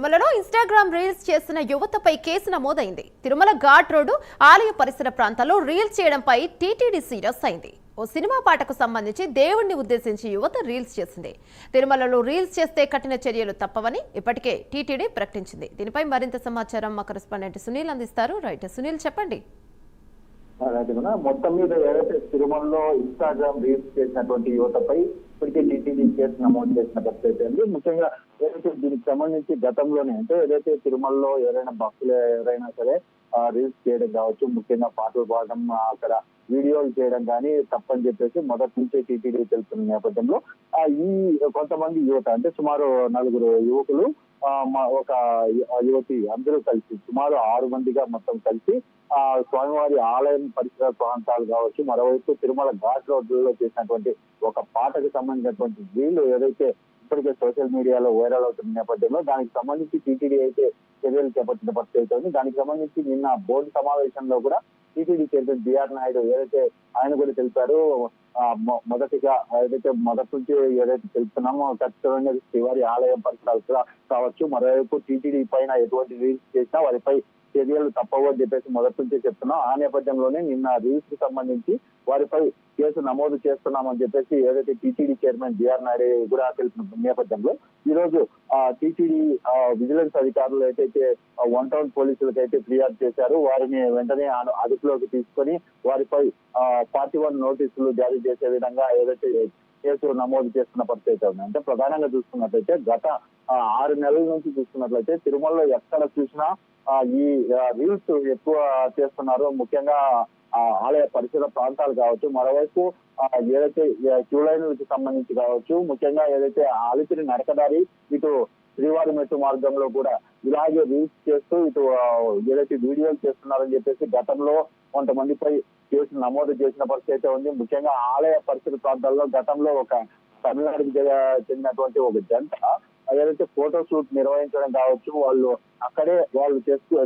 తిరుమలలో Instagram reels చేసిన యువతపై case నమోదైంది. తిరుమల ఘాట్ రోడ్డు ఆలయ పరిసర ప్రాంతాల్లో రీల్స్ చేయడంపై టీటీడీ సీరియస్ అయింది. ఓ సినిమా పాటకు సంబంధించి దేవుణ్ణి ఉద్దేశించి యువత రీల్స్ చేసింది. తిరుమలలో రీల్స్ చేస్తే కఠిన చర్యలు తప్పవని ఇప్పటికే టీటీడీ ప్రకటించింది. దీనిపై మరింత సమాచారం మా కరెస్పాండెంట్ సునీల్ అందిస్తారు. రైట్ సునీల్, చెప్పండి. మొత్తం మీద ఏదైతే తిరుమలలో ఇన్స్టాగ్రామ్ రీల్స్ చేసినటువంటి యువతపై ఇప్పటికే టీటీడీ కేసు నమోదు చేసిన పరిస్థితి అండి. ముఖ్యంగా ఏదైతే దీనికి సంబంధించి గతంలోనే అంటే ఏదైతే తిరుమలలో ఎవరైనా భక్తులు ఎవరైనా సరే రీల్స్ చేయడం కావచ్చు, ముఖ్యంగా పాటలు పాడడం, అక్కడ వీడియోలు చేయడం కానీ తప్పని చెప్పేసి మొదటి నుంచే టీటీడీ తెలుపుతున్న నేపథ్యంలో ఈ కొంతమంది యువత అంటే సుమారు 4 యువకులు ఒక యువతి అందరూ కలిసి సుమారు 6 మందిగా మొత్తం కలిసి స్వామివారి ఆలయం పరిసర ప్రాంతాలు కావచ్చు, మరోవైపు తిరుమల ఘాట్ రోడ్లలో చేసినటువంటి ఒక పాటకు సంబంధించినటువంటి వీళ్ళు ఏదైతే ఇప్పటికే సోషల్ మీడియాలో వైరల్ అవుతున్న నేపథ్యంలో దానికి సంబంధించి టీటీడీ అయితే చర్యలు చేపట్టిన పరిస్థితి అవుతుంది. దానికి సంబంధించి నిన్న బోర్డు సమావేశంలో కూడా టీటీడీ చైర్మన్ బిఆర్ నాయుడు ఏదైతే ఆయన కూడా తెలిపారు, మొదటిగా ఏదైతే మొదటి నుంచి ఏదైతే తెలుపుతున్నామో ఖచ్చితంగా శ్రీవారి ఆలయం పరిసరాలు కూడా కావచ్చు, మరోవైపు టీటీడీ పైన ఎటువంటి రీల్స్ చేసినా వారిపై చర్యలు తప్పవు అని చెప్పేసి మొదటి నుంచే చెప్తున్నాం. ఆ నేపథ్యంలోనే నిన్న రీల్స్ కి సంబంధించి వారిపై కేసు నమోదు చేస్తున్నామని చెప్పేసి ఏదైతే టీటీడీ చైర్మన్ బిఆర్ నాయుడు కూడా తెలిపిన నేపథ్యంలో ఈ రోజు టీటీడీ విజిలెన్స్ అధికారులు అయితే 1 టౌన్ పోలీసులకు అయితే ఫిర్యాదు చేశారు. వారిని వెంటనే అదుపులోకి తీసుకొని వారిపై 41 నోటీసులు జారీ చేసే విధంగా ఏదైతే కేసు నమోదు చేస్తున్న పరిస్థితి ఉంది. అంటే ప్రధానంగా చూసుకున్నట్లయితే గత 6 నెలల నుంచి చూసుకున్నట్లయితే తిరుమలలో ఎక్కడ చూసినా ఈ రీల్స్ ఎక్కువ చేస్తున్నారు. ముఖ్యంగా ఆలయ పరిసర ప్రాంతాలు కావచ్చు, మరోవైపు ఏదైతే క్యూ లైన్లకు సంబంధించి కావచ్చు, ముఖ్యంగా ఏదైతే ఆలిపిరి నడకదారి ఇటు శ్రీవారి మెట్టు మార్గంలో కూడా ఇలాగే రీల్స్ చేస్తూ ఇటు ఏదైతే వీడియోలు చేస్తున్నారని చెప్పేసి గతంలో కొంతమందిపై కేసు నమోదు చేసిన పరిస్థితి ఉంది. ముఖ్యంగా ఆలయ పరిసర ప్రాంతాల్లో గతంలో ఒక తమిళనాడుకి చెందినటువంటి ఒక జంట ఏదైతే ఫోటో షూట్ నిర్వహించడం కావచ్చు, అక్కడే వాళ్ళు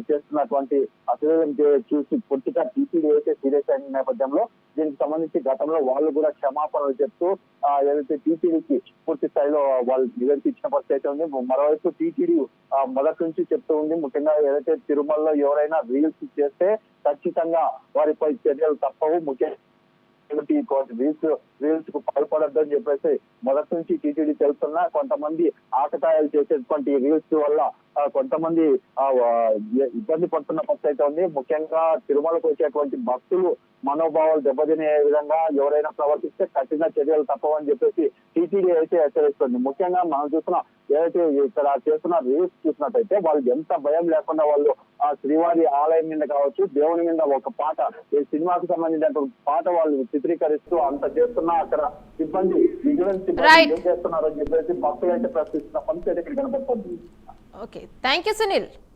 చేస్తున్నటువంటి అశ్లీలం చూసి పూర్తిగా టీటీడీ అయితే సీరియస్ అయిన నేపథ్యంలో దీనికి సంబంధించి గతంలో వాళ్ళు కూడా క్షమాపణలు చెప్తూ ఏదైతే టీటీడీకి పూర్తి స్థాయిలో వాళ్ళు నివేదిక ఇచ్చిన పరిస్థితి ఉంది. మరోవైపు టీటీడీ మొదటి నుంచి చెప్తూ ఉంది, ముఖ్యంగా ఏదైతే తిరుమలలో ఎవరైనా రీల్స్ చేస్తే ఖచ్చితంగా వారిపై చర్యలు తప్పవు, ముఖ్యంగా రీల్స్ కు పాల్పడద్దని చెప్పేసి మొదటి నుంచి టీటీడీ తెలుస్తున్నా కొంతమంది ఆకతాయాలు చేసేటువంటి రీల్స్ వల్ల కొంతమంది ఇబ్బంది పడుతున్న పరిస్థితి ఉంది. ముఖ్యంగా తిరుమలకు వచ్చేటువంటి భక్తులు మనోభావాలు దెబ్బతినే విధంగా ఎవరైనా ప్రవర్తిస్తే కఠిన చర్యలు తప్పవని చెప్పేసి టీటీడీ అయితే హెచ్చరిస్తుంది. ముఖ్యంగా మనం చూసిన ఏదైతే ఇక్కడ చేస్తున్న రీల్స్ చూసినట్టయితే వాళ్ళు ఎంత భయం లేకుండా వాళ్ళు ఆ శ్రీవారి ఆలయం మీద కావచ్చు, దేవుని మీద ఒక పాట ఈ సినిమాకు సంబంధించినటువంటి పాట వాళ్ళు చిత్రీకరిస్తూ అంత చేస్తున్నా అక్కడ సిబ్బంది విజిలెన్స్ సిబ్బంది ఏం చేస్తున్నారని చెప్పేసి భక్తులు అయితే ప్రశ్నిస్తున్న పరిస్థితి కనపడుతుంది. Okay, thank you Sunil.